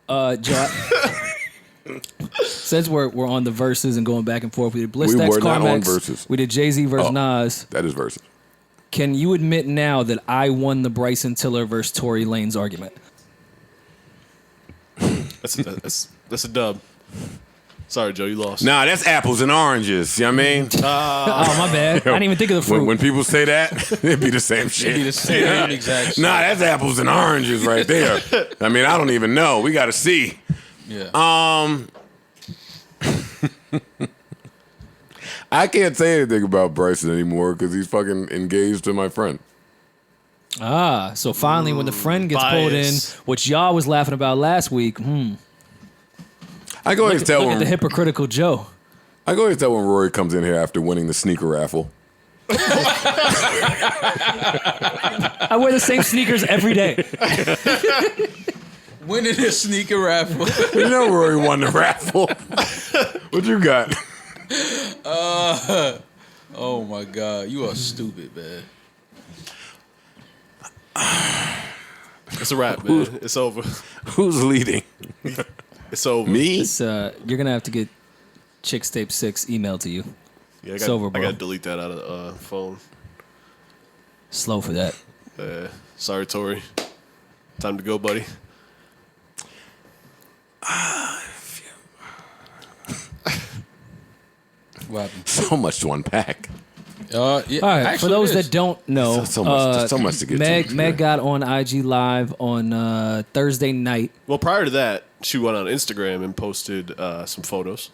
Joe, since we're on the verses and going back and forth, we did Bliss We X were not on Carmex. verses. We did Jay-Z versus Nas. That is versus. Can you admit now that I won the Bryson Tiller versus Tory Lanez argument? That's a dub. Sorry, Joe, you lost. Nah, that's apples and oranges. You know what I mean? Oh, my bad. I didn't even think of the fruit. When people say that, it'd be the same shit. It'd be the same exact shit. Nah, that's apples and oranges right there. I mean, I don't even know. We got to see. Yeah. I can't say anything about Bryson anymore because he's fucking engaged to my friend. So finally, when the friend gets pulled in, which y'all was laughing about last week, I go ahead and tell look at when the hypocritical Joe. I go ahead and tell when Rory comes in here after winning the sneaker raffle. I wear the same sneakers every day. Winning this sneaker raffle. You know Rory won the raffle. What you got? Oh my God, you are stupid, man. It's a wrap, man. It's over. Who's leading? It's over. Me? You're gonna have to get Chicks Tape 6 emailed to you. Yeah, It's over, bro. I got to delete that out of the phone. Slow for that. Sorry, Tory. Time to go, buddy. What happened? So much to unpack. Yeah, All right, actually for those it is. that don't know, So much to get to. Meg got on IG Live on Thursday night. Well, prior to that, she went on Instagram and posted some photos.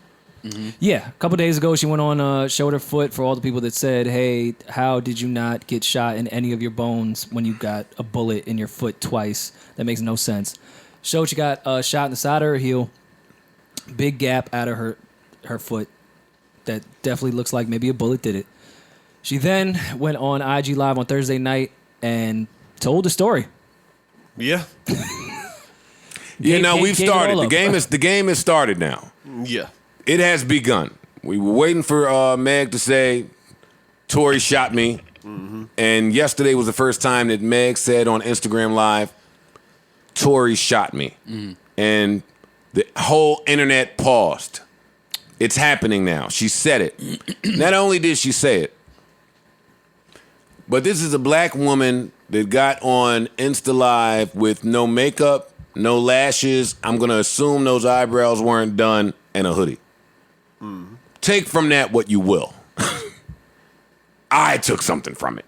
Yeah, a couple days ago, she went on, showed her foot for all the people that said, hey, how did you not get shot in any of your bones when you got a bullet in your foot twice? That makes no sense. Showed she got shot in the side of her heel, big gap out of her foot that definitely looks like maybe a bullet did it. She then went on IG Live on Thursday night and told the story. Yeah. Yeah, now we've gave it started. all up. The game has started now. Yeah. It has begun. We were waiting for Meg to say, Tory shot me. Mm-hmm. And yesterday was the first time that Meg said on Instagram Live, Tory shot me. Mm. And the whole internet paused. It's happening now. She said it. Not only did she say it, but this is a black woman that got on Insta Live with no makeup, no lashes. I'm going to assume those eyebrows weren't done, and a hoodie. Mm. Take from that what you will. I took something from it.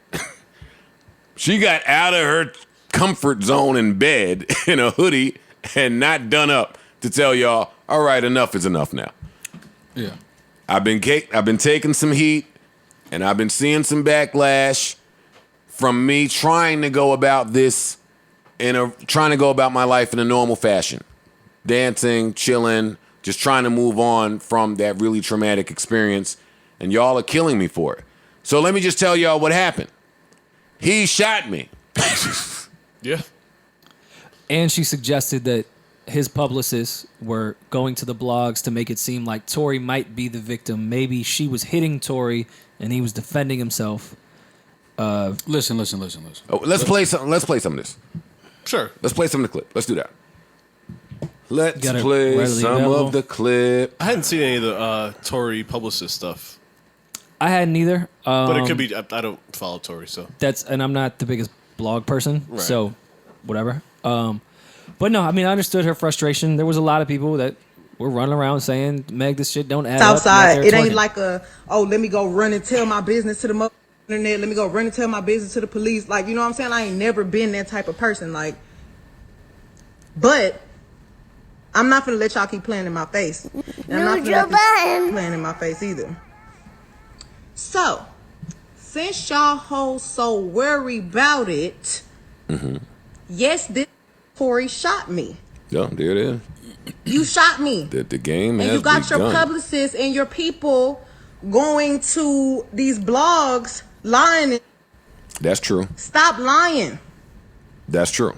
She got out of her comfort zone in bed in a hoodie and not done up to tell y'all, all right, enough is enough now. Yeah. I've been taking some heat, and I've been seeing some backlash from me trying to go about this trying to go about my life in a normal fashion, dancing, chilling, just trying to move on from that really traumatic experience, and y'all are killing me for it. So let me just tell y'all what happened. He shot me. Yeah. And she suggested that his publicists were going to the blogs to make it seem like Tory might be the victim. Maybe she was hitting Tory and he was defending himself. Listen. Oh, let's play some of this. Sure. Let's play some of the clip. Let's do that. Let's Got it play readily some available. of the clip. I hadn't seen any of the Tory publicist stuff, I hadn't either. but it could be. I don't follow Tory, so And I'm not the biggest blog person, Right. so whatever. But no, I mean, I understood her frustration. There was a lot of people that were running around saying, Meg, this shit don't add up. Southside, it ain't twerking. like let me go run and tell my business to the internet. Let me go run and tell my business to the police. Like, you know what I'm saying? I ain't never been that type of person. Like, but I'm not gonna let y'all keep playing in my face. And I'm not gonna let this playing in my face either. So, since y'all hoes so worried about it, yes, this Tory shot me. Yeah, there it is. You shot me. The game And has you got begun. your publicists and your people going to these blogs lying. That's true. Stop lying. That's true.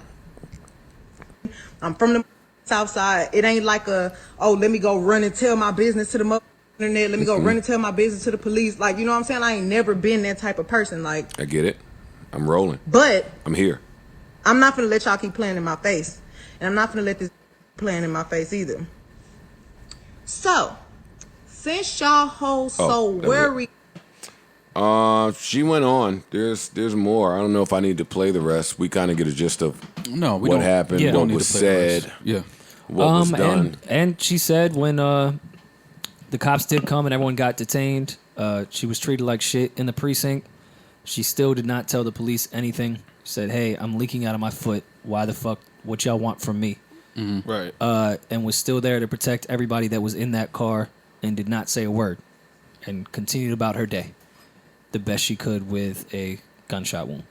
I'm from the South Side. It ain't like let me go run and tell my business to the internet. Let me go run and tell my business to the police. Like, you know what I'm saying? I ain't never been that type of person. Like, I get it. I'm rolling. but I'm here. I'm not gonna let y'all keep playing in my face. And I'm not gonna let this playing in my face either. So, since y'all hoes so that was it. worried. She went on. There's more. I don't know if I need to play the rest. We kind of get a gist of No, we what don't. happened, Yeah. what Don't need was to play the rest. said, Yeah. what was done. And she said when the cops did come and everyone got detained, she was treated like shit in the precinct. She still did not tell the police anything. She said, "Hey, I'm leaking out of my foot. Why the fuck? What y'all want from me?" Right. And was still there to protect everybody that was in that car and did not say a word and continued about her day the best she could with a gunshot wound.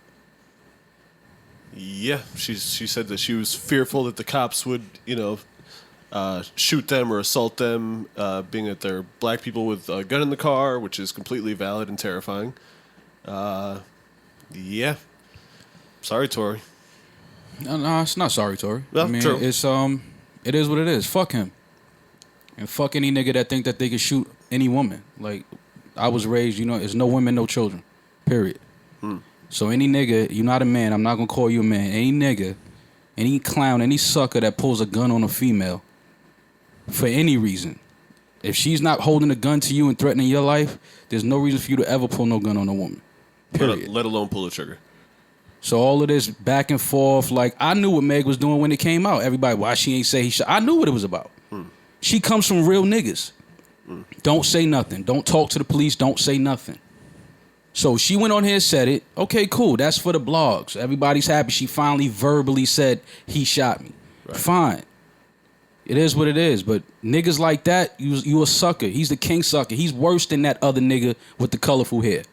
Yeah, she said that she was fearful that the cops would, shoot them or assault them, being that they're black people with a gun in the car, which is completely valid and terrifying. Yeah. Sorry, Tory. No, it's not sorry, Tory. Well, I mean, true. it's it is what it is. Fuck him, and fuck any nigga that think that they can shoot any woman. Like, I was raised, there's no women, no children, period. So any nigga, you're not a man. I'm not gonna call you a man. Any nigga, any clown, any sucker that pulls a gun on a female for any reason, if she's not holding a gun to you and threatening your life, there's no reason for you to ever pull no gun on a woman. Period. Let alone pull the trigger. So all of this back and forth, like, I knew what Meg was doing when it came out. Everybody, why she ain't say he shot? I knew what it was about. She comes from real niggas. Don't say nothing. Don't talk to the police. Don't say nothing. So she went on here and said it. Okay, cool. That's for the blogs. Everybody's happy. She finally verbally said he shot me. Right. Fine. It is what it is. But niggas like that, you a sucker. He's the king sucker. He's worse than that other nigga with the colorful hair.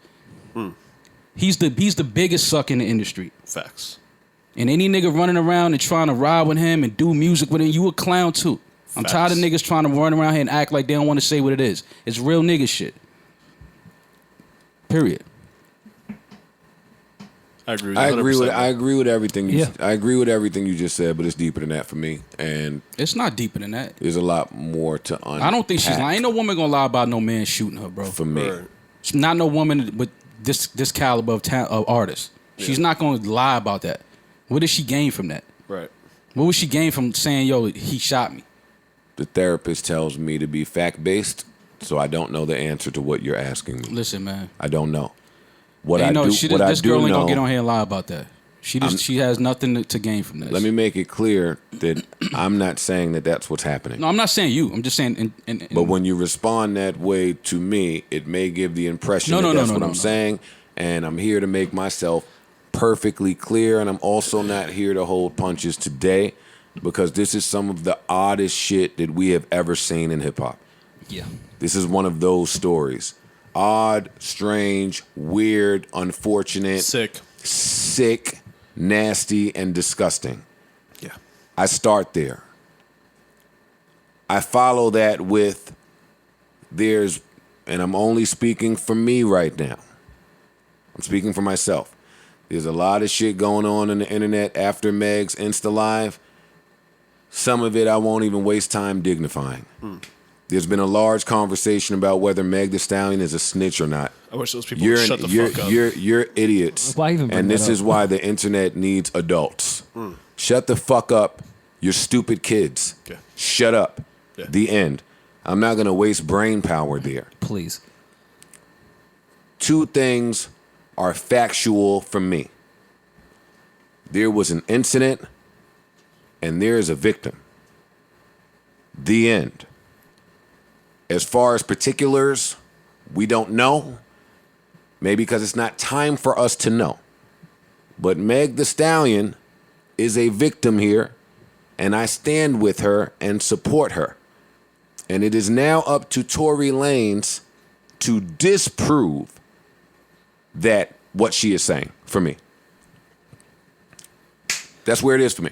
He's the biggest sucker in the industry. Facts. And any nigga running around and trying to ride with him and do music with him, you a clown too. I'm Facts. tired of niggas trying to run around here and act like they don't want to say what it is. It's real nigga shit. Period. I agree with I agree with everything. Yeah. I agree with everything you just said, but it's deeper than that for me, and It's not deeper than that. there's a lot more to unpack. I don't think she's lying. Ain't no woman gonna lie about no man shooting her, bro. for me. Right. She's not no woman with this caliber of artist. She's not gonna lie about that. What did she gain from that? Right. What would she gain from saying, yo, he shot me? The therapist tells me to be fact-based, so I don't know the answer to what you're asking me. Listen, man. I don't know. What Ain't I no, do, she, what I this do girl ain't know. gonna get on here and lie about that. She has nothing to gain from this. Let me make it clear that I'm not saying that that's what's happening. No, I'm not saying you. I'm just saying. But when you respond that way to me, it may give the impression that that's what I'm saying. And I'm here to make myself perfectly clear. And I'm also not here to hold punches today, because this is some of the oddest shit that we have ever seen in hip hop. Yeah. This is one of those stories. Odd, strange, weird, unfortunate, sick, nasty, and disgusting. Yeah. I start there. I follow that with and I'm only speaking for me right now. I'm speaking for myself. There's a lot of shit going on the internet after Meg's Insta Live. Some of it I won't even waste time dignifying. There's been a large conversation about whether Meg Thee Stallion is a snitch or not. I wish those people would shut the fuck up. You're idiots. Why even bring and this that is up? why the internet needs adults. Shut the fuck up. You're stupid kids. Okay. Shut up. Yeah. The end. I'm not going to waste brain power there. Please. Two things are factual for me. There was an incident and there is a victim. The end. As far as particulars, we don't know. Maybe because it's not time for us to know. But Meg Thee Stallion is a victim here, and I stand with her and support her. And it is now up to Tory Lanez to disprove that what she is saying for me. That's where it is for me.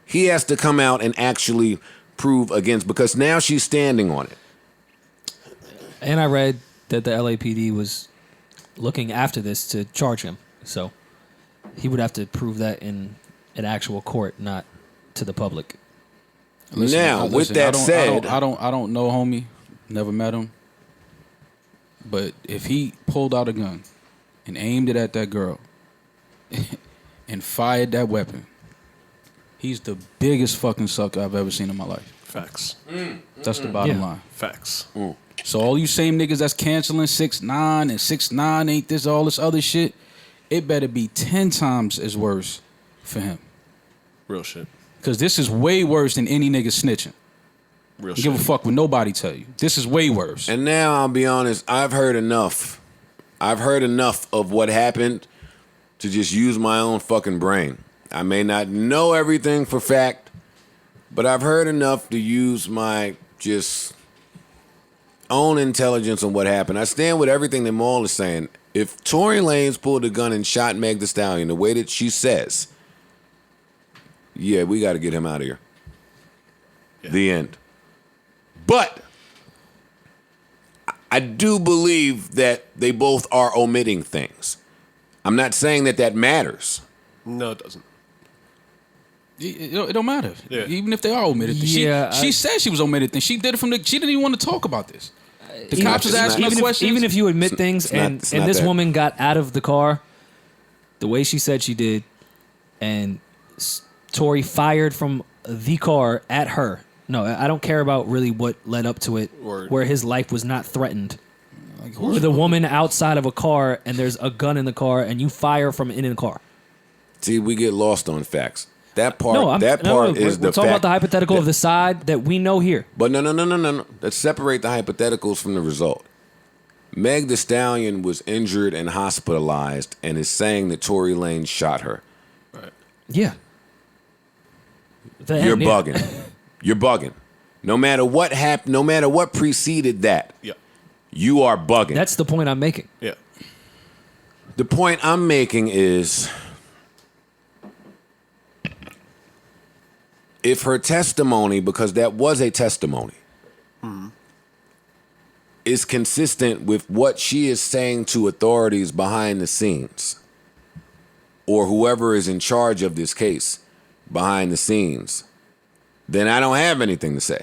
He has to come out and actually prove against, because now she's standing on it. And I read that the LAPD was looking after this to charge him. So he would have to prove that in an actual court, not to the public. With that said, I don't know homie, never met him. But if he pulled out a gun and aimed it at that girl and fired that weapon, He's the biggest fucking sucker I've ever seen in my life. Facts. That's the bottom line. Facts. So all you same niggas that's canceling 6ix9ine and 6ix9ine ain't this all this other shit, it better be 10 times as worse for him. Real shit. Because this is way worse than any nigga snitching. Real Give a shit. fuck what nobody tell you. This is way worse. And now I'll be honest, I've heard enough. I've heard enough of what happened to just use my own fucking brain. I may not know everything for fact, but I've heard enough to use my just own intelligence on what happened. I stand with everything that Maul is saying. If Tory Lanez pulled a gun and shot Meg Thee Stallion the way that she says, yeah, we got to get him out of here. Yeah. The end. But I do believe that they both are omitting things. I'm not saying that that matters. No, it doesn't. It don't matter. Yeah. Even if they are omitted. Yeah, she said she was omitted. Then she did it from she didn't even want to talk about this. The cops was asking her questions. Even if you admit things and this woman got out of the car the way she said she did, and Tory fired from the car at her. No, I don't care about really what led up to it, where his life was not threatened. Like, with a woman outside of a car and there's a gun in the car and you fire from in the car. See, we get lost on facts. That part, No, is we're the talking fact. about the hypothetical of the side that we know here. But no. Let's separate the hypotheticals from the result. Meg Thee Stallion was injured and hospitalized and is saying that Tory Lanez shot her. Right. Yeah. You're bugging. You're bugging. No matter what happened, no matter what preceded that, Yeah. you are bugging. That's the point I'm making. Yeah. The point I'm making is, if her testimony, because that was a testimony, is consistent with what she is saying to authorities behind the scenes, or whoever is in charge of this case behind the scenes, then I don't have anything to say.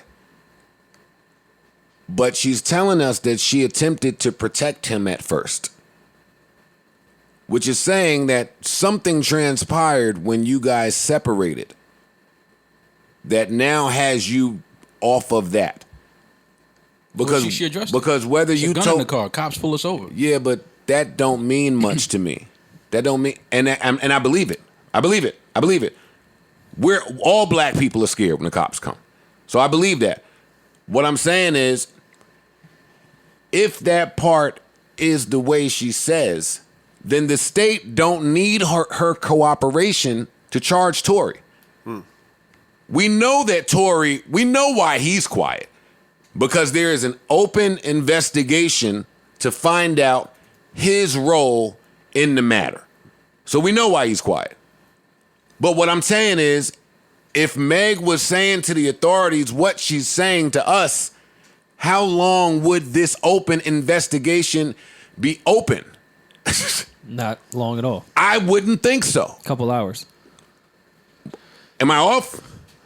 But she's telling us that she attempted to protect him at first, which is saying that something transpired when you guys separated that now has you off of that. Because she addressed because whether There's you a gun told in the car, cops pull us over. yeah, but that don't mean much to me. That don't mean, and I believe it. I believe it. We're all black people are scared when the cops come, so I believe that. What I'm saying is, if that part is the way she says, then the state don't need her cooperation to charge Tory. We know that Tory, we know why he's quiet. Because there is an open investigation to find out his role in the matter. So we know why he's quiet. But what I'm saying is, if Meg was saying to the authorities what she's saying to us, how long would this open investigation be open? Not long at all. I wouldn't think so. Couple hours. Am I off?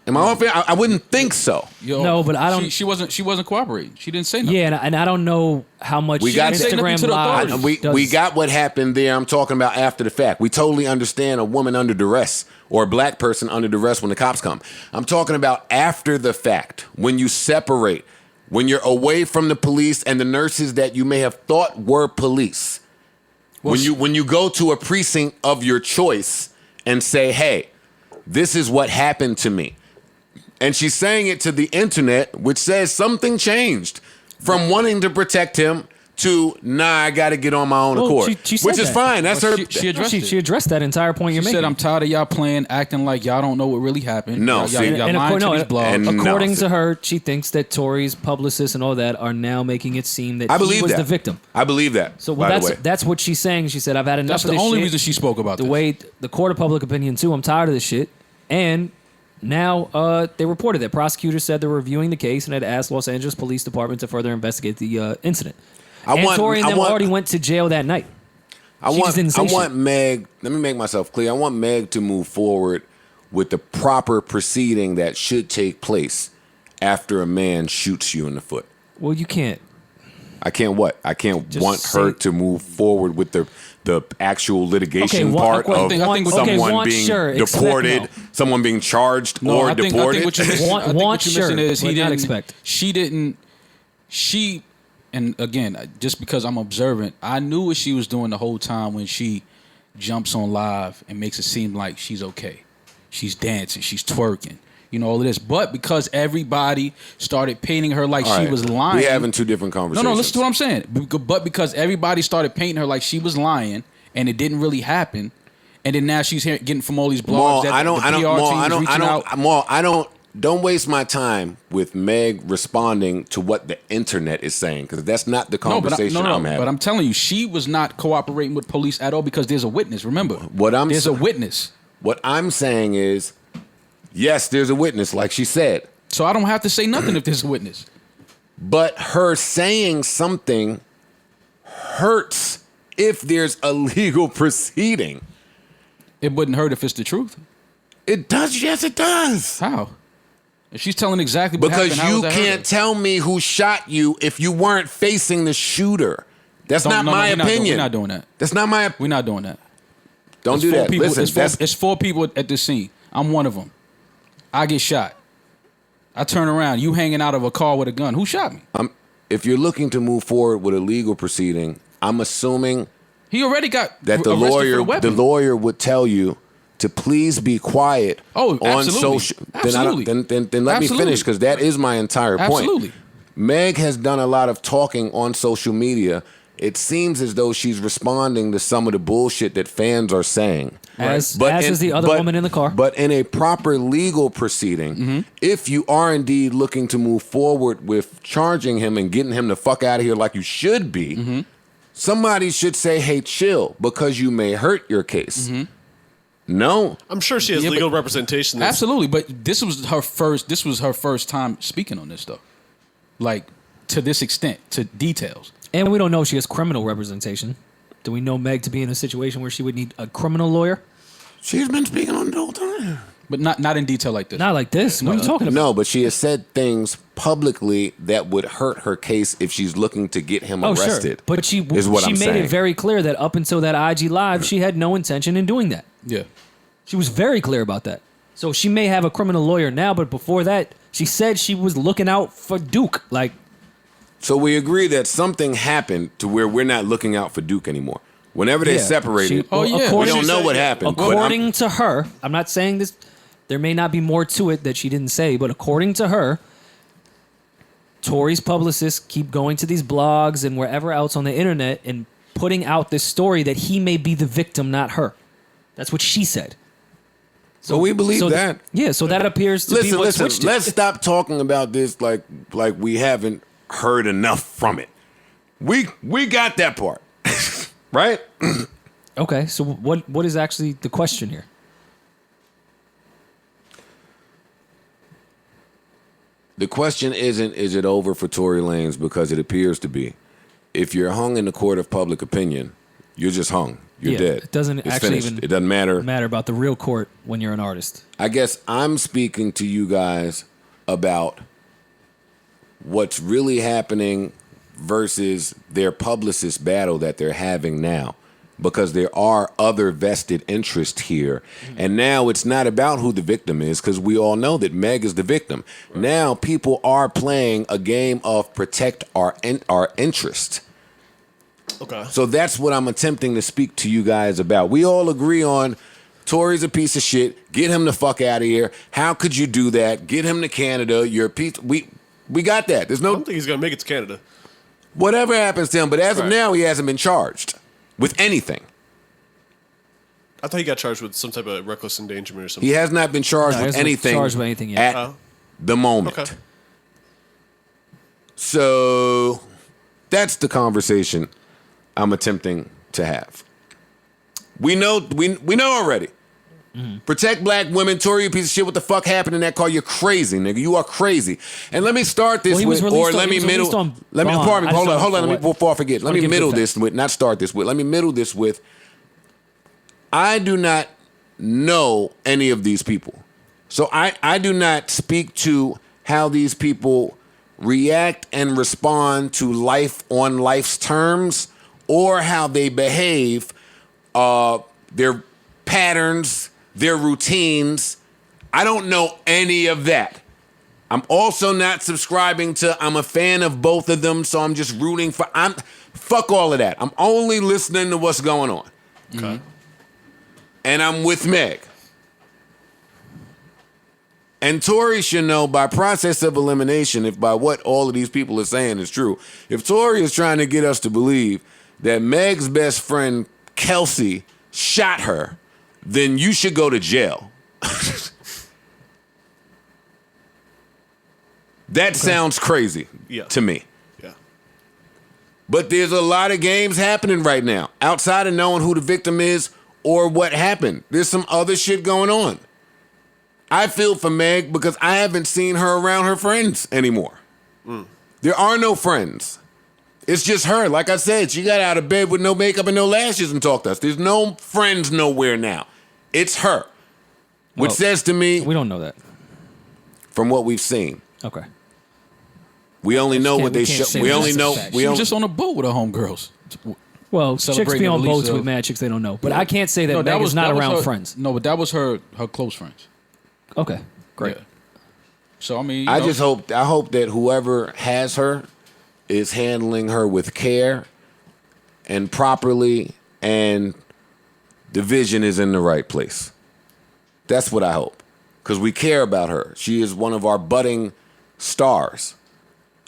I wouldn't think so. Yo, No, but I don't- She wasn't cooperating. She didn't say nothing. Yeah, and I don't know how much We got say nothing Instagram to the Live authorities. We does. got what happened there. I'm talking about after the fact. We totally understand a woman under duress or a black person under duress when the cops come. I'm talking about after the fact, when you separate, when you're away from the police and the nurses that you may have thought were police. When you go to a precinct of your choice and say, "Hey, this is what happened to me." And she's saying it to the internet, which says something changed from wanting to protect him to, nah, I got to get on my own accord. she said which is that. fine. That's Well, her. she addressed it. She addressed that entire point you're She making. said, "I'm tired of y'all playing, acting like y'all don't know what really happened. No, y'all, see- y'all And lying to these blogs." and- according No. to her, she thinks that Tory's publicists and all that are now making it seem that I he believe was that. the victim. I believe that. So by the way. that's what she's saying. She said, "I've had enough That's of the this only shit. reason she spoke about The this. way the court of public opinion too. I'm tired of this shit." And now they reported that prosecutors said they're reviewing the case and had asked Los Angeles Police Department to further investigate the incident. Tory and them already went to jail that night. She just didn't say I want shit. Meg, let me make myself clear. I want Meg to move forward with the proper proceeding that should take place after a man shoots you in the foot. Well, you can't. I can't what? I can't Just want her say- to move forward with the the actual litigation Okay, part I of think what someone want, being sure, deported, expect someone being charged No, or I think deported. what you're missing, Want- I think want, what you're missing sure, is he but not didn't expect. She, and again, just because I'm observant, I knew what she was doing the whole time when she jumps on live and makes it seem like she's okay. She's dancing, she's twerking, all of this. But because everybody started painting her like All she right. was lying. We're having two different conversations. No, listen to what I'm saying. But because everybody started painting her like she was lying and it didn't really happen, and then now she's getting from all these blogs Maul, that the PR team is reaching out. Maul, don't waste my time with Meg responding to what the internet is saying, because that's not the conversation I'm having. But I'm telling you, she was not cooperating with police at all because there's a witness. Remember, there's a witness. What I'm saying is, yes, there's a witness, like she said. So I don't have to say nothing if there's a witness. But her saying something hurts if there's a legal proceeding. It wouldn't hurt if it's the truth. It does, yes, it does. How? If she's telling exactly what Because happened, how you does that can't hurt? tell me who shot you if you weren't facing the shooter. That's not my opinion. We're not doing that. That's not my. We're not doing that. Don't It's do four that. people- Listen, it's four people at the scene. I'm one of them. I get shot. I turn around. You hanging out of a car with a gun. Who shot me? if you're looking to move forward with a legal proceeding, I'm assuming He already got that the arrested for weapon. lawyer would tell you to please be quiet Oh, on absolutely. social. Absolutely. Then let me Absolutely. finish, because that is my entire point. Absolutely. Meg has done a lot of talking on social media. It seems as though she's responding to some of the bullshit that fans are saying. As is the other woman in the car. But in a proper legal proceeding, if you are indeed looking to move forward with charging him and getting him the fuck out of here like you should be, somebody should say, hey, chill, because you may hurt your case. No. I'm sure she has legal representation. Absolutely, but this was her first time speaking on this stuff. Like, to this extent, to details. And we don't know if she has criminal representation. Do we know Meg to be in a situation where she would need a criminal lawyer? She's been speaking on it the whole time. But not in detail like this. Not like this. What are you talking about? No, but she has said things publicly that would hurt her case if she's looking to get him arrested. Sure. But she I'm made saying. it very clear that up until that IG Live, she had no intention in doing that. Yeah. She was very clear about that. So she may have a criminal lawyer now, but before that, she said she was looking out for Duke. Like, So we agree that something happened to where we're not looking out for Duke anymore. Whenever they separated, Oh, yeah. we don't know what happened. but according to her, I'm not saying this, there may not be more to it that she didn't say, but according to her, Tory's publicists keep going to these blogs and wherever else on the internet and putting out this story that he may be the victim, not her. That's what she said. So we believe that. So that appears to be what switched it. Let's stop talking about this like we haven't heard enough from it. We got that part. Right? Okay, so what is actually the question here? The question isn't, is it over for Tory Lanez, because it appears to be. If you're hung in the court of public opinion, you're just hung. You're dead. It doesn't It's actually finished. even It doesn't matter. about the real court when you're an artist. I guess I'm speaking to you guys about what's really happening versus their publicist battle that they're having now, because there are other vested interests here. And now it's not about who the victim is, because we all know that Meg is the victim. Right. Now people are playing a game of protect our interest. Okay. So that's what I'm attempting to speak to you guys about. We all agree on Tory's a piece of shit. Get him the fuck out of here. How could you do that? Get him to Canada. You're a piece. We got that. There's I no. don't think he's gonna make it to Canada. Whatever happens to him, but as of Right. now, he hasn't been charged with anything. I thought he got charged with some type of reckless endangerment or something. He has not been charged No, he with hasn't been anything. charged with anything yet. At Oh. the moment. Okay. So that's the conversation I'm attempting to have. We know already. Protect black women. Tory, you piece of shit. What the fuck happened in that car? You're crazy, nigga. You are crazy. And let me start this Well, he was with, released or on- let he me was middle. released on Let me, bond. pardon me. I just Hold on. don't know Let me what- before I forget. Let wanna me give middle the this with, not start this with. Let me middle this with. I do not know any of these people, so I do not speak to how these people react and respond to life on life's terms, or how they behave their patterns, their routines. I don't know any of that. I'm also not subscribing to, I'm a fan of both of them, so I'm just rooting for, fuck all of that. I'm only listening to what's going on. Okay. And I'm with Meg. And Tory should know by process of elimination, if by what all of these people are saying is true, if Tory is trying to get us to believe that Meg's best friend, Kelsey, shot her, then you should go to jail. That sounds crazy to me. Yeah. But there's a lot of games happening right now. Outside of knowing who the victim is or what happened, there's some other shit going on. I feel for Meg because I haven't seen her around her friends anymore. There are no friends. It's just her. Like I said, she got out of bed with no makeup and no lashes and talked to us. There's no friends nowhere now. It's her. Which says to me... We don't know that. From what we've seen. Okay. We only know what they show. We only know. She was just on a boat with her homegirls. Well, chicks Celebrating be on the boats release with of- mad chicks they don't know. But I can't say that Meg is not around friends. No, but that was her close friends. Okay, great. Yeah. So I mean, I hope that whoever has her is handling her with care and properly, and the vision is in the right place. That's what I hope, because we care about her. She is one of our budding stars.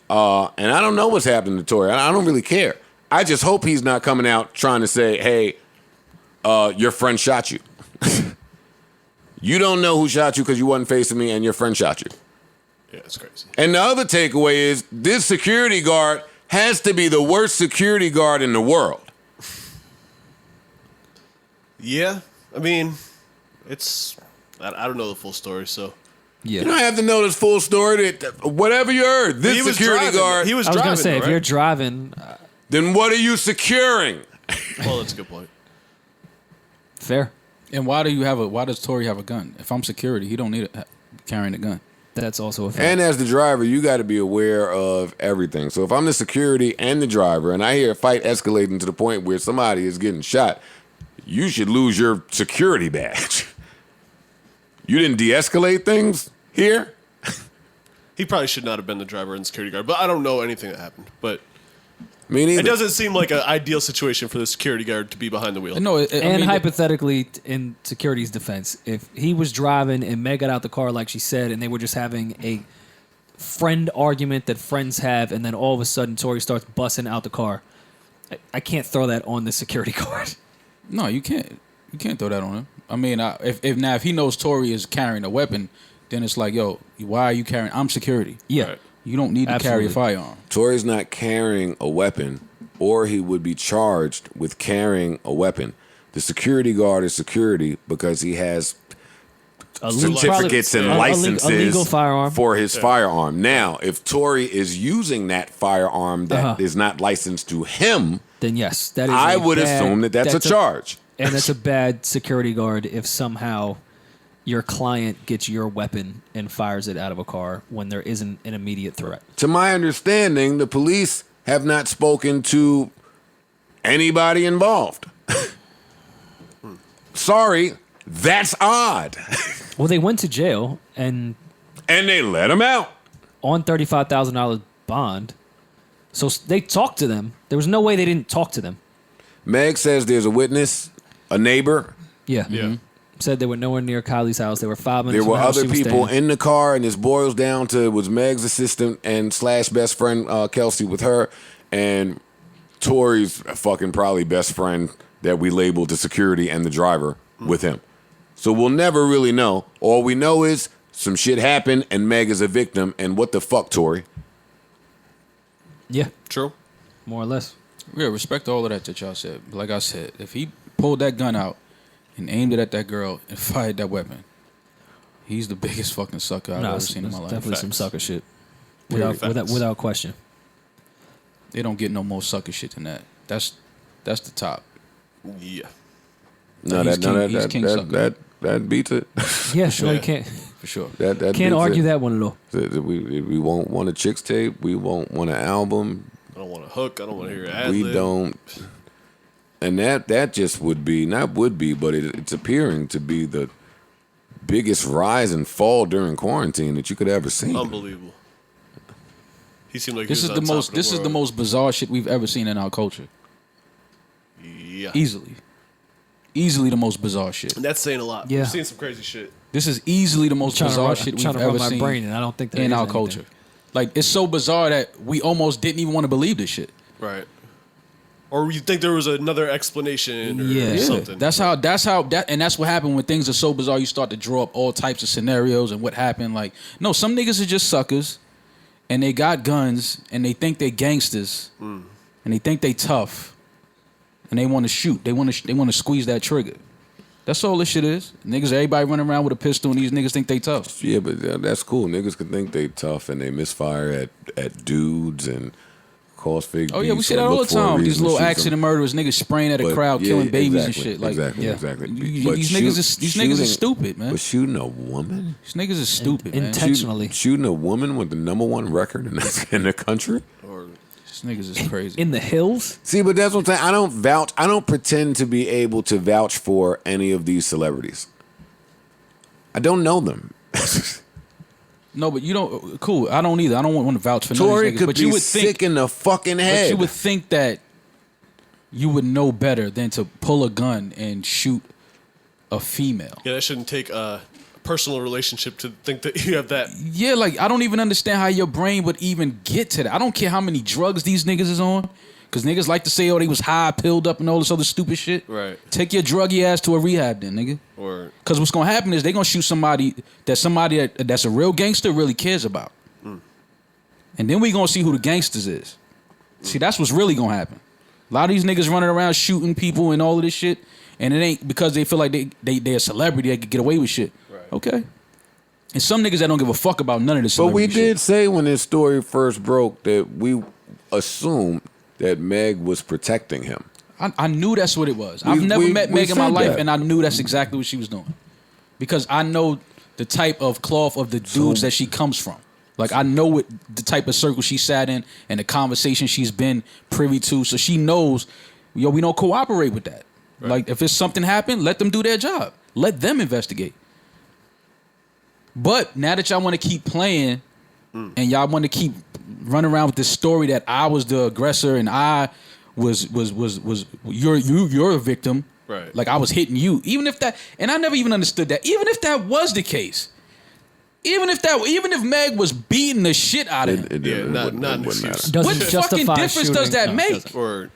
And I don't know what's happening to Tory. I don't really care. I just hope he's not coming out trying to say, hey, your friend shot you. You don't know who shot you because you wasn't facing me and your friend shot you. Yeah, it's crazy. And the other takeaway is this security guard has to be the worst security guard in the world. Yeah. I mean, it's... I don't know the full story, so... Yeah. You don't have to know this full story. That whatever you heard, this security guard... He was I was driving, gonna say, though, if right? you're driving, Then what are you securing? Well, that's a good point. fair. And why does Tory have a gun? If I'm security, he don't need carrying a gun. That's also a fact. And as the driver, you got to be aware of everything. So if I'm the security and the driver, and I hear a fight escalating to the point where somebody is getting shot, you should lose your security badge. You didn't de-escalate things here? He probably should not have been the driver and security guard, but I don't know anything that happened. But Me neither. it doesn't seem like an ideal situation for the security guard to be behind the wheel. No, And hypothetically, in security's defense, if he was driving and Meg got out the car like she said, and they were just having a friend argument that friends have, and then all of a sudden Tory starts busting out the car, I can't throw that on the security guard. no, you can't. You can't throw that on him. I mean, if he knows Tory is carrying a weapon, then it's like, yo, why are you carrying? I'm security. Yeah. Right. You don't need to carry a Absolutely. firearm. Tory's not carrying a weapon, or he would be charged with carrying a weapon. The security guard is security because he has certificates and licenses a legal firearm. for his firearm. Now, if Tory is using that firearm that is not licensed to him, Then yes, that is. I would assume that that's a charge. And that's a bad security guard if somehow your client gets your weapon and fires it out of a car when there isn't an immediate threat. To my understanding, the police have not spoken to anybody involved. Sorry, that's odd. Well, they went to jail and And they let him out. on $35,000 bond. So they talked to them. There was no way they didn't talk to them. Meg says there's a witness, a neighbor. Yeah. Yeah. Said they were nowhere near Kylie's house. They were 5 minutes There from were the house other she was people staying. in the car, and this boils down to it was Meg's assistant and / best friend Kelsey with her, and Tory's fucking probably best friend that we labeled the security and the driver with him. So we'll never really know. All we know is some shit happened, and Meg is a victim. And what the fuck, Tory? Yeah, True. more or less. Yeah, respect all of that y'all said. Like I said, if he pulled that gun out and aimed it at that girl and fired that weapon, he's the biggest fucking sucker I've ever seen in my life. Definitely some Facts. sucker shit. Facts. Without question. They don't get no more sucker shit than that. That's the top. Yeah. No, He's king sucker. that beats it. Yeah, sure. You can't For sure. that can't beats argue it. that one though. We won't want a chicks tape. We won't want an album. I don't want to hook. I don't want to hear your ad We lib. don't. And that just would be, but it's appearing to be the biggest rise and fall during quarantine that you could ever see. Unbelievable. He seemed like This he is was the on most. top of This is the world. most bizarre shit we've ever seen in our culture. Yeah. Easily the most bizarre shit. And that's saying a lot. Yeah. We've seen some crazy shit. This is easily the most bizarre shit we've trying to ever run my seen brain, and I don't think there in is our anything. culture. Like, it's so bizarre that we almost didn't even want to believe this shit. Right. Or you think there was another explanation or Yeah. something. That's how and that's what happened when things are so bizarre. You start to draw up all types of scenarios and what happened. Like, no, some niggas are just suckers, and they got guns, and they think they gangsters, and they think they tough, and they want to shoot. They want to squeeze that trigger. That's all this shit is. Niggas, everybody running around with a pistol, and these niggas think they tough. Yeah, but that's cool. Niggas can think they tough and they misfire at dudes and cause fake. Oh yeah, we beefs see or that all look the for a time. These reason to little shoot accident them. murderers, niggas spraying at a But, crowd, yeah, killing babies exactly, and shit. Like, exactly, yeah. exactly. These But niggas are stupid, man. But shooting a woman, These niggas are stupid, man. Intentionally. shooting a woman with the #1 record in the country. Or These niggas is crazy. In the hills? See, but that's what I'm saying. I don't pretend to be able to vouch for any of these celebrities. I don't know them. No, but you don't. Cool. I don't either. I don't want to vouch for none Tory of these niggas. could But be you would sick think. in the fucking head. But you would think that you would know better than to pull a gun and shoot a female. yeah, that shouldn't take a personal relationship to think that you have that. Yeah, like I don't even understand how your brain would even get to that. I don't care how many drugs these niggas is on. Because niggas like to say, oh, they was high, pilled up, and all this other stupid shit. Right. Take your druggy ass to a rehab then, nigga. Or Because what's going to happen is they going to shoot somebody that's a real gangster really cares about. And then we going to see who the gangsters is. See, that's what's really going to happen. A lot of these niggas running around shooting people and all of this shit, and it ain't because they feel like they're a celebrity, they could get away with shit. Right. Okay. And some niggas that don't give a fuck about none of this But we celebrity did shit. say when this story first broke that we assumed that Meg was protecting him. I knew that's what it was. I've never met we Meg in my said life, that. and I knew that's exactly what she was doing. Because I know the type of cloth of the dudes that she comes from. Like, I know what the type of circle she sat in and the conversation she's been privy to. So she knows, yo, we don't cooperate with that. Right. Like, if it's something happened, let them do their job. Let them investigate. But now that y'all want to keep playing and y'all want to keep running around with this story that I was the aggressor and I was you're a victim. Right. Like I was hitting you. Even if that, and I never even understood that. Even if that was the case, even if Meg was beating the shit out of him, yeah, not an wouldn't excuse. matter. Doesn't what fucking justify difference does shooting. that No, it make? doesn't. Or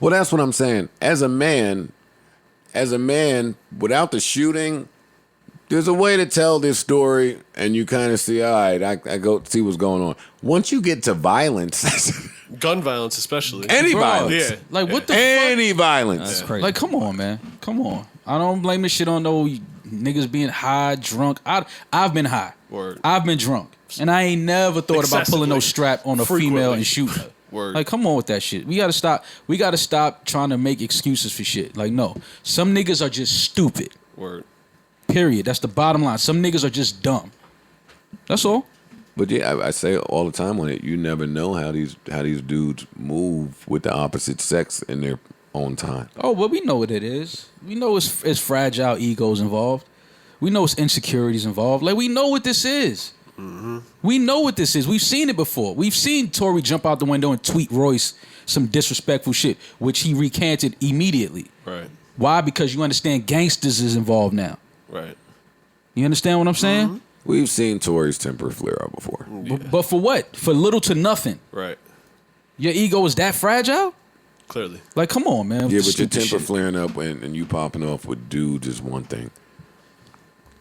Well, that's what I'm saying. As a man, without the shooting, there's a way to tell this story, and you kind of see, all right, I go see what's going on. Once you get to violence, gun violence, especially. any Bro, violence, Yeah. Like what the any violence, That's crazy. Like, come on, man. Come on. I don't blame this shit on no niggas being high, drunk. I've been high. Word. I've been drunk. And I ain't never thought about pulling no Excessively. strap on a female Frequently. and shooting her. Word. Like, come on with that shit. We gotta stop trying to make excuses for shit. Like, no. Some niggas are just stupid. Word. Period. That's the bottom line. Some niggas are just dumb. That's all. But yeah, I say all the time on it. You never know how these dudes move with the opposite sex in their own time. Oh, well, we know what it is. We know it's fragile egos involved. We know it's insecurities involved. Like, we know what this is. We know what this is. We've seen it before. We've seen Tory jump out the window and tweet Royce some disrespectful shit, which he recanted immediately. Right. Why? Because you understand gangsters is involved now. Right. You understand what I'm saying? We've seen Tory's temper flare up before. But for what? For little to nothing. Right. Your ego is that fragile? Clearly. Like, come on, man. Yeah, with but your the stupid temper shit. flaring up and you popping off with dudes is one thing.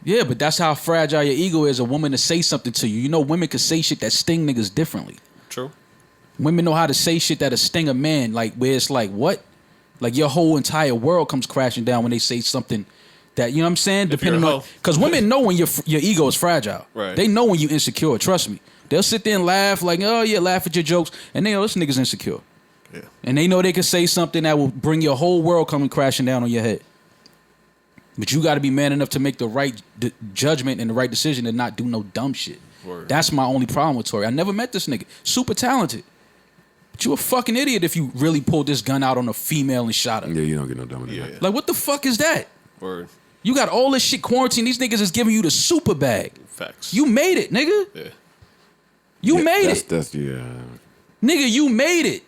Yeah, but that's how fragile your ego is. A woman to say something to you. You know, women can say shit that sting niggas differently. True. Women know how to say shit that'll sting a man, like where it's like, what? Like your whole entire world comes crashing down when they say something that, you know what I'm saying? If you're Depending a on, hoe. because women know when your ego is fragile. Right. They know when you insecure. Trust me. They'll sit there and laugh, like, oh yeah, laugh at your jokes, and they know this nigga's insecure. Yeah. And they know they can say something that will bring your whole world coming crashing down on your head. But you got to be man enough to make the right judgment and the right decision and not do no dumb shit. Word. That's my only problem with Tory. I never met this nigga. Super talented. But you a fucking idiot if you really pulled this gun out on a female and shot her. Yeah, you don't get no dumber than that. Like, what the fuck is that? Word. You got all this shit quarantined. These niggas is giving you the super bag. Facts. You made it, nigga. Yeah. You made That's, it. Nigga, you made it.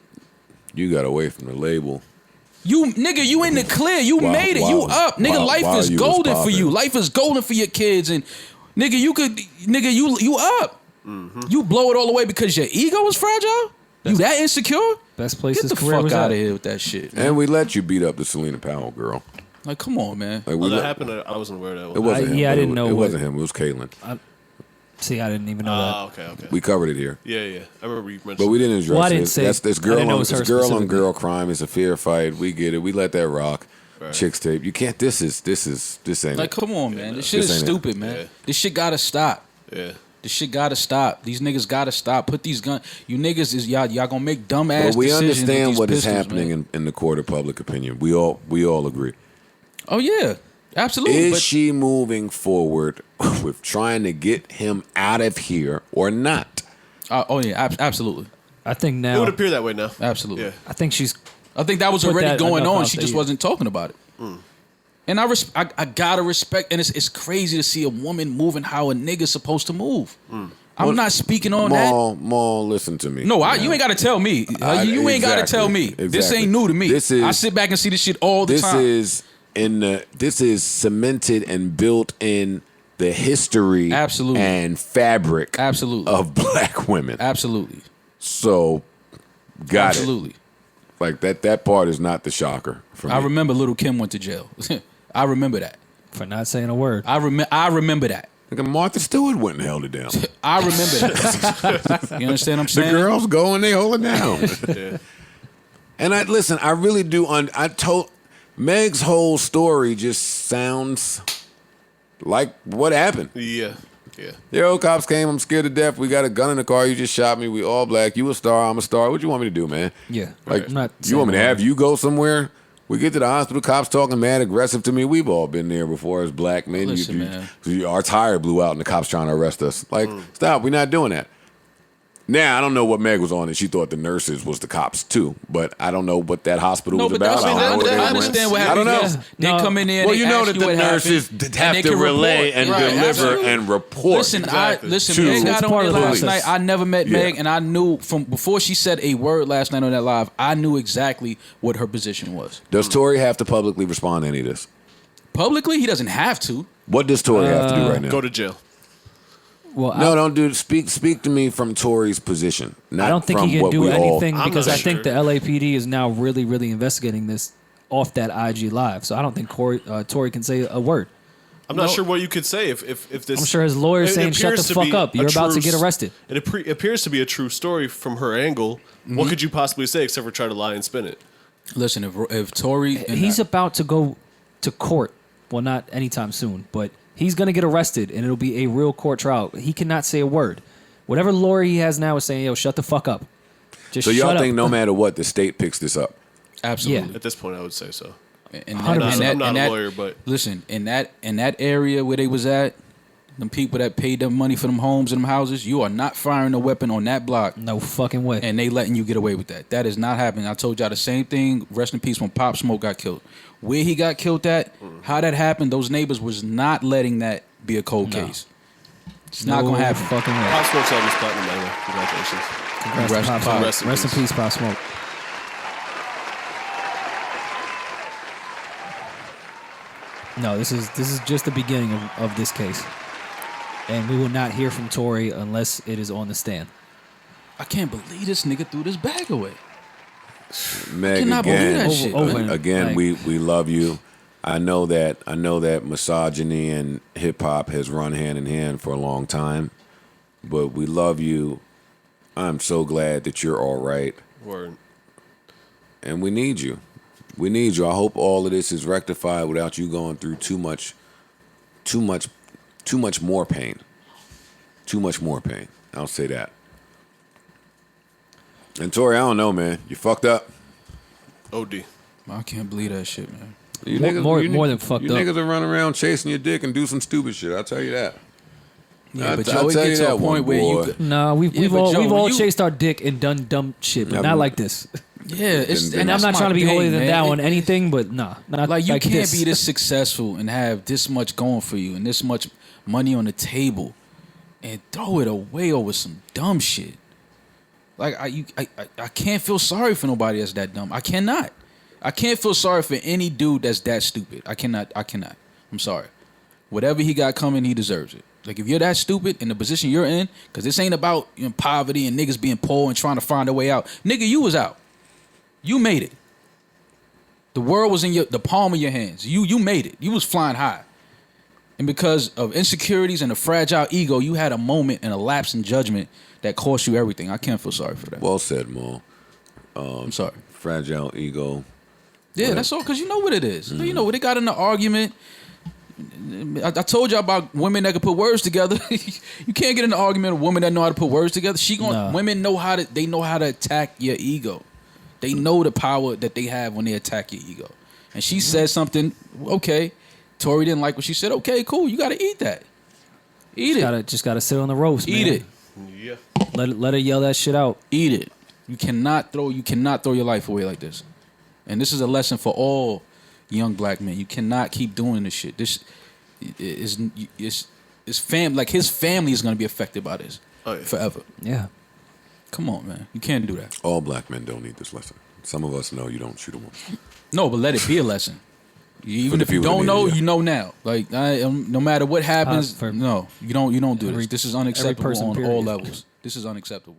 you got away from the label. You in the clear. You made it. You up. Nigga, life is golden for you. Life is golden for your kids. And nigga, you up. Mm-hmm. You blow it all away because your ego is fragile? You that insecure? Best place Get his the career fuck was out at. of here with that shit, man. And we let you beat up the Selena Powell girl. Like, come on, man. Like, Well, that happened. I wasn't aware of that. It wasn't him. Yeah, I didn't It know what- wasn't him. It was Caitlyn. See, I didn't even know that. Okay. We covered it here. Yeah. I remember you mentioned. But we didn't address Well, I it. didn't say- That's I didn't know it was her girl on specifically. girl crime. It's a fair fight. We get it. We let that rock. Right. Chicks tape. You can't. This ain't Like, it. come on, man. This shit This is ain't it. stupid, man. Yeah. This shit gotta stop. Yeah. This shit gotta stop. These niggas gotta stop. Put these guns. You niggas is y'all gonna make dumb ass But we decisions with understand these what is pistols, happening man. in the court of public opinion. We all agree. Oh yeah, absolutely. Is but she moving forward with trying to get him out of here or not? Absolutely, I think It now. would appear that way now. absolutely. Yeah. I think she's. I think that was Put already that going enough on. out She there, just yeah. wasn't talking about it. And I gotta respect. And it's crazy to see a woman moving how a nigga's supposed to move. I'm not speaking on that. Maul, listen to me. No, you ain't got to tell me. You ain't got to tell me. This Exactly. ain't new to me. This is- I sit back and see this shit all the time. This is cemented and built in the history Absolutely. and fabric Absolutely. of black women. Absolutely. So got Absolutely. it. Like that part is not the shocker for me. I remember Little Kim went to jail. I remember that. For not saying a word. I remember that. Like Martha Stewart went and held it down. I remember that. You understand what I'm The saying? girls go and they hold it down. Yeah. And I really do. I told Meg's whole story just sounds like what happened. Yeah. Yeah. Yo, cops came. I'm scared to death. We got a gun in the car. You just shot me. We all black. You a star. I'm a star. What you want me to do, man? Yeah. Like, I'm not you want me to saying a have word. you go somewhere? We get to the hospital. Cops talking mad aggressive to me. We've all been there before as black men. Listen, man. Our tire blew out and the cops trying to arrest us. Like, stop. We're not doing that. Now, I don't know what Meg was on, and she thought the nurses was the cops too. But I don't know what that hospital No, was but about. that's, I don't know what they I were understand what doing. happened. I don't know. Yeah. They No. come in there. Well, and you they know ask that you the what nurses happened, have and they to can relay report. and Right, deliver absolutely. and report. Listen, Exactly. Meg got It's on part there of the last process. night. I never met Yeah. Meg, and I knew from before she said a word last night on that live. I knew exactly what her position was. Does Tory have to publicly respond to any of this? Publicly, he doesn't have to. What does Tory have to do right now? Go to jail. Well, No, don't do. Speak to me from Tory's position. Not I don't think from he can what do we all- anything I'm because not I think sure. the LAPD is now really, really investigating this off that IG live. So I don't think Tory can say a word. I'm not sure what you could say if this. I'm sure his lawyer's it saying, "Shut appears the to fuck be up. You're a about to true get arrested." It appears to be a true story from her angle. What could you possibly say except for try to lie and spin it? Listen, if Tory, and He's about to go to court. Well, not anytime soon, but he's going to get arrested, and it'll be a real court trial. He cannot say a word. Whatever lawyer he has now is saying, "Yo, shut the fuck up." Just So y'all shut think up. no matter what, the state picks this up? absolutely. Yeah. At this point, I would say so. And I'm not a lawyer, but listen, in that area where they was at, them people that paid them money for them homes and them houses, you are not firing a weapon on that block, No fucking way. and they letting you get away with that. That is not happening. I told y'all the same thing. Rest in peace when Pop Smoke got killed. Where he got killed at, how that happened, those neighbors was not letting that be a cold case. It's not No gonna happen. Fucking way. Pop Smoke's always platinum, by the way. Congratulations. Congrats to Rest- Pop Smoke. rest in Rest in peace. peace, Pop Smoke. No, this is just the beginning of this case, and we will not hear from Tory unless it is on the stand. I can't believe this nigga threw this bag away. Meg, cannot believe again, that shit, man. again, Like- we love you. I know that misogyny and hip hop has run hand in hand for a long time, but we love you. I'm so glad that you're all right, Word. and we need you. We need you. I hope all of this is rectified without you going through too much more pain. Too much more pain. I'll say that. And Tory, I don't know, man. You fucked up. OD. I can't believe that shit, man. You More you than fucked you up. niggas will run around chasing your dick and do some stupid shit. I'll tell you that. Yeah, but I'll Joe, it tell gets you to a that point one, where boy. you. Nah, we've but Joe, all you- chased our dick and done dumb shit, but Yeah, not but- like this. Yeah, it's, And And I'm that's not my trying to be thing, holier than man. thou on anything, but nah, not Like you can't this. be this successful and have this much going for you and this much money on the table and throw it away over some dumb shit. Like I can't feel sorry for nobody that's that dumb. I cannot. I can't feel sorry for any dude that's that stupid. I cannot. I'm sorry. Whatever he got coming, he deserves it. Like if you're that stupid in the position you're in, because this ain't about poverty and niggas being poor and trying to find a way out. Nigga, you was out. You made it. The world was in the palm of your hands. You made it. You was flying high. And because of insecurities and a fragile ego, you had a moment and a lapse in judgment that cost you everything. I can't feel sorry for that. Well said, Mo. I'm sorry. Fragile ego. Yeah, that's all because you know what it is. You know, they got in the argument. I told you about women that can put words together. You can't get in an argument with a woman that know how to put words together. Women know how to attack your ego. They know the power that they have when they attack your ego. And she said something, okay. Tory didn't like what she said. Okay, cool. You got to eat that. Eat it. Just gotta sit on the roast. Eat man. it. Yeah. Let her yell that shit out. Eat it. You cannot throw your life away like this. And this is a lesson for all young black men. You cannot keep doing this shit. This is fam, like his family is gonna be affected by this forever. Yeah. Come on, man. You can't do that. All black men don't need this lesson. Some of us know you don't shoot a woman. No, but let it be a lesson. Even the if you people don't that know, need it, yeah. you know now. Like no matter what happens, For no, you don't do every- this. This is every unacceptable person, on all period. levels. This is unacceptable.